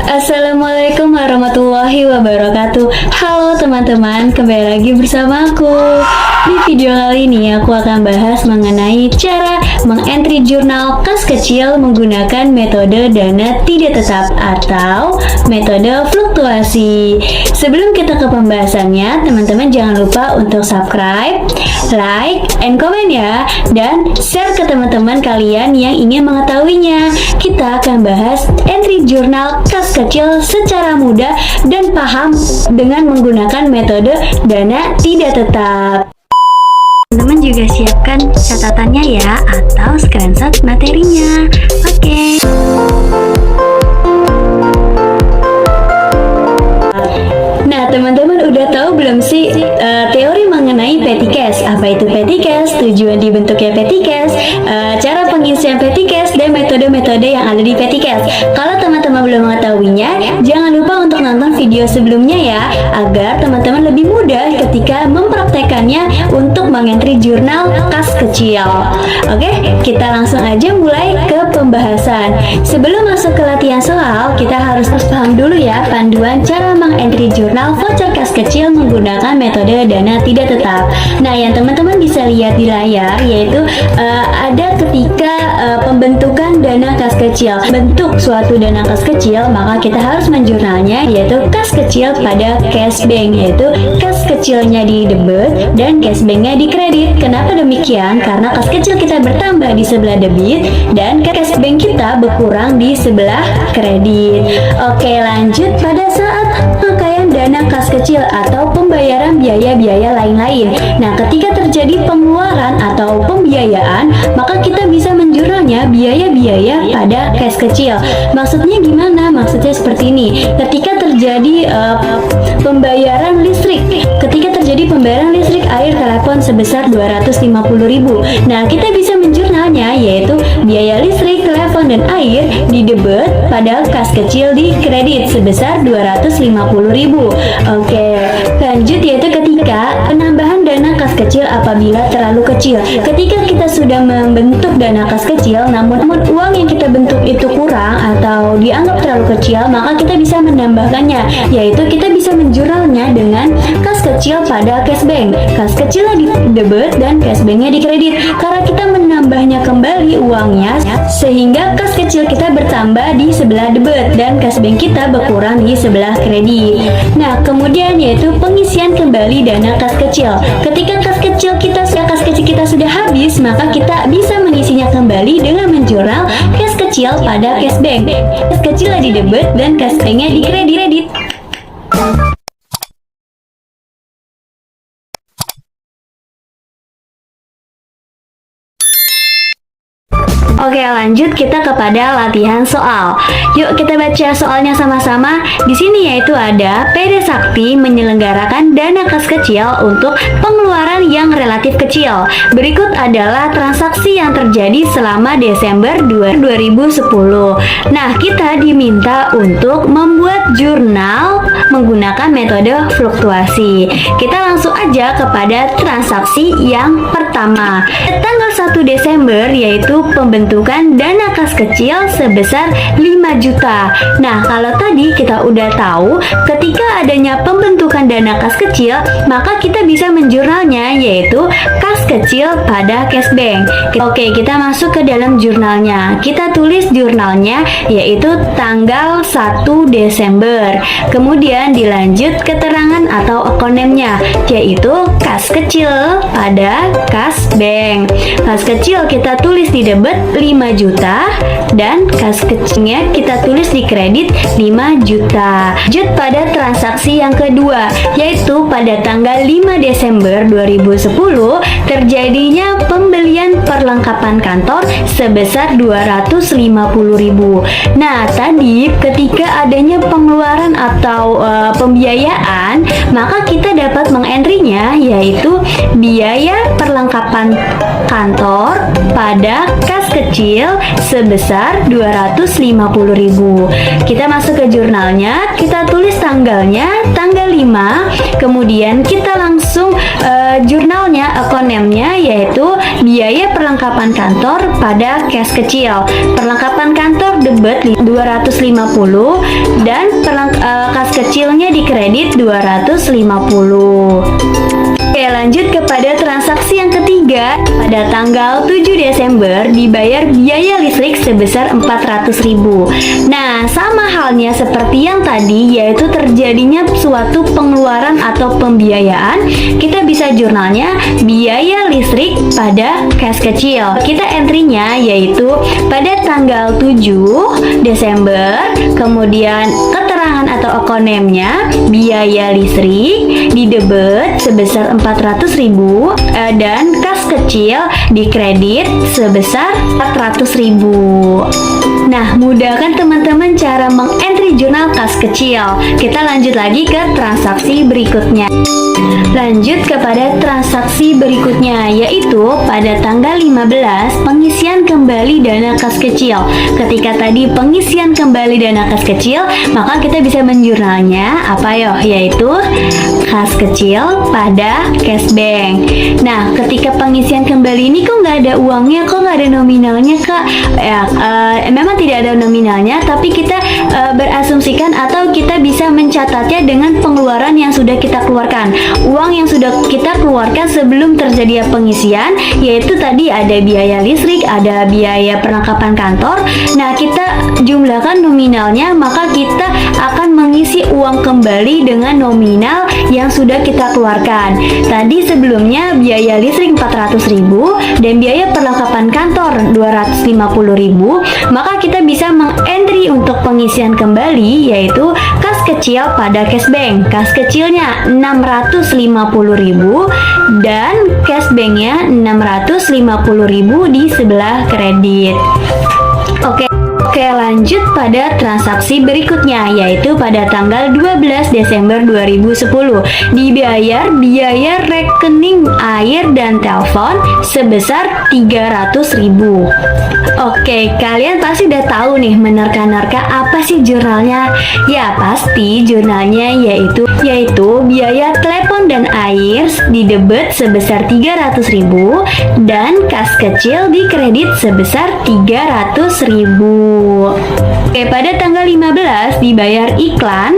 Assalamualaikum warahmatullahi wabarakatuh. Halo teman-teman, kembali lagi bersama aku. Di video kali ini aku akan bahas mengenai cara mengentry jurnal kas kecil menggunakan metode dana tidak tetap atau metode fluktuasi. Sebelum kita ke pembahasannya, teman-teman jangan lupa untuk subscribe, like, and comment ya, dan share ke teman-teman kalian yang ingin mengetahuinya. Kita akan bahas entry jurnal kas kecil secara mudah dan paham dengan menggunakan metode dana tidak tetap. Teman-teman juga siapkan catatannya ya, atau screenshot materinya. Oke. Nah, teman-teman udah tahu belum sih teori mengenai petty cash? Apa itu petty cash? Tujuan dibentuknya petty cash, cara pengisian petty cash, dan metode-metode yang ada di petty cash. Kalau teman-teman belum mengetahuinya, jangan lupa untuk nonton video sebelumnya ya, agar teman-teman lebih mudah ketika mempraktekannya untuk mengentry jurnal kas kecil. Oke, kita langsung aja mulai ke pembahasan. Sebelum masuk ke latihan soal, kita harus paham dulu ya panduan cara mengentry jurnal voucher kas kecil menggunakan metode dana tidak tetap. Nah, yang teman-teman bisa lihat di layar yaitu ada ketika pembentukan dana kas kecil. Bentuk suatu dana kas kecil, maka kita harus menjurnalnya yaitu kas kecil pada cash bank, yaitu kas kecilnya di debit dan cash banknya di kredit. Kenapa demikian? Karena kas kecil kita bertambah di sebelah debit dan cash bank kita berkurang di sebelah kredit. Oke, lanjut. Pada saat pemakaian dana kas kecil atau pembayaran biaya-biaya lain-lain, nah ketika terjadi pengeluaran atau pembiayaan, maka kita bisa menjurnalnya biaya-biaya pada cash kecil. Maksudnya gimana? Maksudnya seperti ini. Ketika terjadi pembayaran listrik, air, telepon sebesar 250.000. Nah, kita bisa menjurnalnya yaitu biaya listrik, telepon, dan air di debit pada kas kecil di kredit sebesar 250.000. Oke, lanjut yaitu ketika penambahan dana kas kecil apabila terlalu kecil. Ketika kita sudah membentuk dana kas kecil, namun uang yang kita bentuk itu kurang atau dianggap terlalu kecil, maka kita bisa menambahkannya, yaitu kita bisa menjurnalnya dengan kas kecil pada cash bank. Kas kecilnya di debit dan cash banknya di kredit. Karena kita menambahnya kembali uangnya, sehingga kas kecil kita bertambah di sebelah debit dan cash bank kita berkurang di sebelah kredit. Nah, kemudian yaitu pengisian kembali dana kas kecil. Ketika kas kecil kita sudah habis, maka kita bisa mengisinya kembali dengan menjurnal cash kecil pada cash bank. Cash kecilnya di debit dan cash banknya di kredit. Oke, lanjut kita kepada latihan soal. Yuk kita baca soalnya sama-sama. Di sini yaitu ada PD Sakti menyelenggarakan dana kas kecil untuk pengeluaran yang relatif kecil. Berikut adalah transaksi yang terjadi selama Desember 2010. Nah, kita diminta untuk membuat jurnal menggunakan metode fluktuasi. Kita langsung aja kepada transaksi yang pertama. Tanggal 1 Desember yaitu pembentukan dana kas kecil sebesar 5 juta. Nah, kalau tadi kita udah tahu ketika adanya pembentukan dana kas kecil, maka kita bisa menjurnalnya yaitu kas kecil pada cash bank. Oke, kita masuk ke dalam jurnalnya. Kita tulis jurnalnya yaitu tanggal 1 Desember. Kemudian dilanjut keterangan atau akonemnya yaitu kas kecil pada kas bank. Kas kecil kita tulis di debit 5 juta dan kas kecilnya kita tulis di kredit 5 juta. Lanjut pada transaksi yang kedua yaitu pada tanggal 5 Desember 2010 terjadinya pembelian perlengkapan kantor sebesar 250.000. Nah, tadi ketika adanya pengeluaran atau pembiayaan, maka kita dapat mengentrynya yaitu biaya perlengkapan kantor pada kas kecil sebesar 250.000. Kita masuk ke jurnalnya, kita tulis tanggalnya, tanggal 5, kemudian kita langsung jurnalnya Soalnya akonemnya yaitu biaya perlengkapan kantor pada cash kecil. Perlengkapan kantor debit 250 dan kas kecilnya di kredit 250. Oke, lanjut kepada transaksi yang ketiga. Pada tanggal 7 Desember dibayar biaya listrik sebesar 400.000. Nah, sama halnya seperti yang tadi, yaitu terjadinya suatu pengeluaran atau pembiayaan, kita bisa jurnalnya biaya listrik pada cash kecil. Kita entry-nya yaitu pada tanggal 7 Desember, kemudian keterangan atau akonemnya biaya listrik di debit sebesar 400.000 dan kas kecil di kredit sebesar 400.000. Nah, mudah kan teman-teman cara mengentry jurnal kas kecil. Kita lanjut lagi ke transaksi berikutnya. Lanjut kepada transaksi berikutnya, yaitu pada tanggal 15 pengisian kembali dana kas kecil. Ketika tadi pengisian kembali dana kas kecil, maka kita bisa menjurnalnya apa yaitu kas kecil pada cash bank. Nah, ketika pengisian kembali ini kok nggak ada uangnya, kok nggak ada nominalnya, Kak? Memang tidak ada nominalnya, tapi kita berasumsikan atau kita bisa mencatatnya dengan pengeluaran yang sudah kita keluarkan. Uang yang sudah kita keluarkan sebelum terjadi pengisian, yaitu tadi ada biaya listrik, ada biaya perlengkapan kantor. Nah, kita jumlahkan nominalnya, maka kita akan mengisi uang kembali dengan nominal yang sudah kita keluarkan. Tadi sebelumnya biaya listrik 400.000 dan biaya perlengkapan kantor 250.000, maka kita bisa mengentry untuk pengisian kembali yaitu kas kecil pada cash bank. Kas kecilnya 650.000 dan cash banknya 650.000 di sebelah kredit. Oke, lanjut pada transaksi berikutnya, yaitu pada tanggal 12 Desember 2010 dibayar biaya rekening air dan telepon sebesar 300.000. Oke, kalian pasti udah tahu nih menerka-nerka apa sih jurnalnya? Ya, pasti jurnalnya yaitu biaya telepon dan air di debit sebesar 300.000 dan kas kecil di kredit sebesar 300.000. Oke, pada tanggal 15 dibayar iklan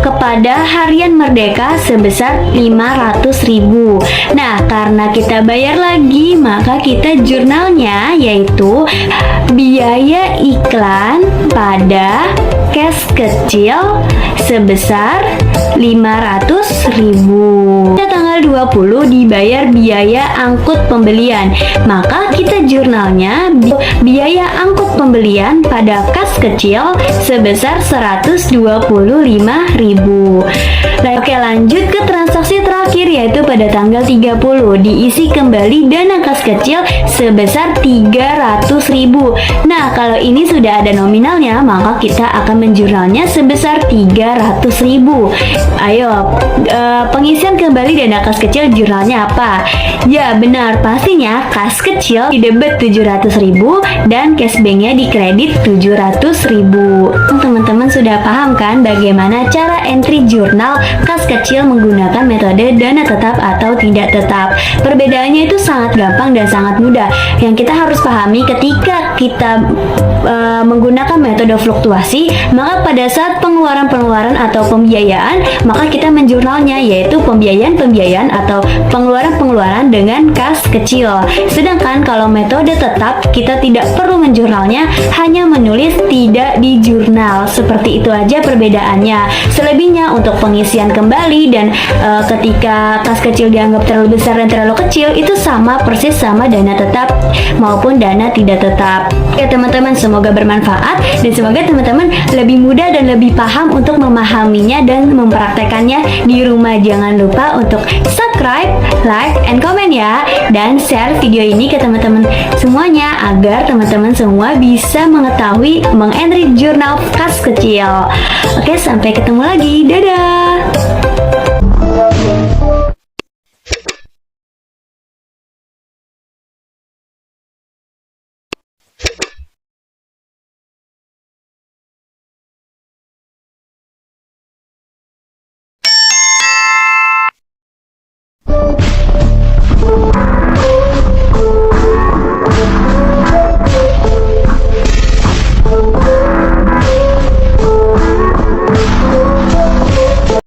kepada Harian Merdeka sebesar 500.000. Nah, karena kita bayar lagi, maka kita jurnalnya yaitu biaya iklan pada cash kecil sebesar 500.000. Pada tanggal 20 dibayar biaya angkut pembelian, maka kita jurnalnya biaya angkut pembelian pada kas kecil sebesar 125.000. Oke, lanjut ke transaksi terakhir yaitu pada tanggal 30 diisi kembali dana kas kecil sebesar 300.000. Nah, kalau ini sudah ada nominalnya, maka kita akan menjurnalnya sebesar 300.000. Ayo, pengisian kembali dana kas kecil jurnalnya apa? Ya, benar, pastinya kas kecil di debit 700.000 dan cash banknya di kredit 700.000. Teman-teman sudah paham kan bagaimana cara entry jurnal kas kecil menggunakan metode dana tetap atau tidak tetap? Perbedaannya itu sangat gampang dan sangat mudah. Yang kita harus pahami ketika kita menggunakan metode fluktuasi, maka pada saat pengeluaran atau pembiayaan, maka kita menjurnalnya yaitu pembiayaan atau pengeluaran dengan kas kecil. Sedangkan kalau metode tetap, kita tidak perlu menjurnalnya, hanya menulis tidak di jurnal. Seperti itu aja perbedaannya. Selebihnya untuk pengisian kembali dan ketika kas kecil dianggap terlalu besar dan terlalu kecil, itu sama persis sama dana tetap maupun dana tidak tetap. Ya teman-teman, semoga bermanfaat dan semoga teman-teman lebih mudah dan lebih paham untuk memahaminya dan mempraktekannya di rumah. Jangan lupa untuk subscribe, like, and comment ya, dan share video ini ke teman-teman semuanya agar teman-teman semua bisa mengetahui mengentry jurnal kas kecil. Oke, sampai ketemu lagi. Dadah.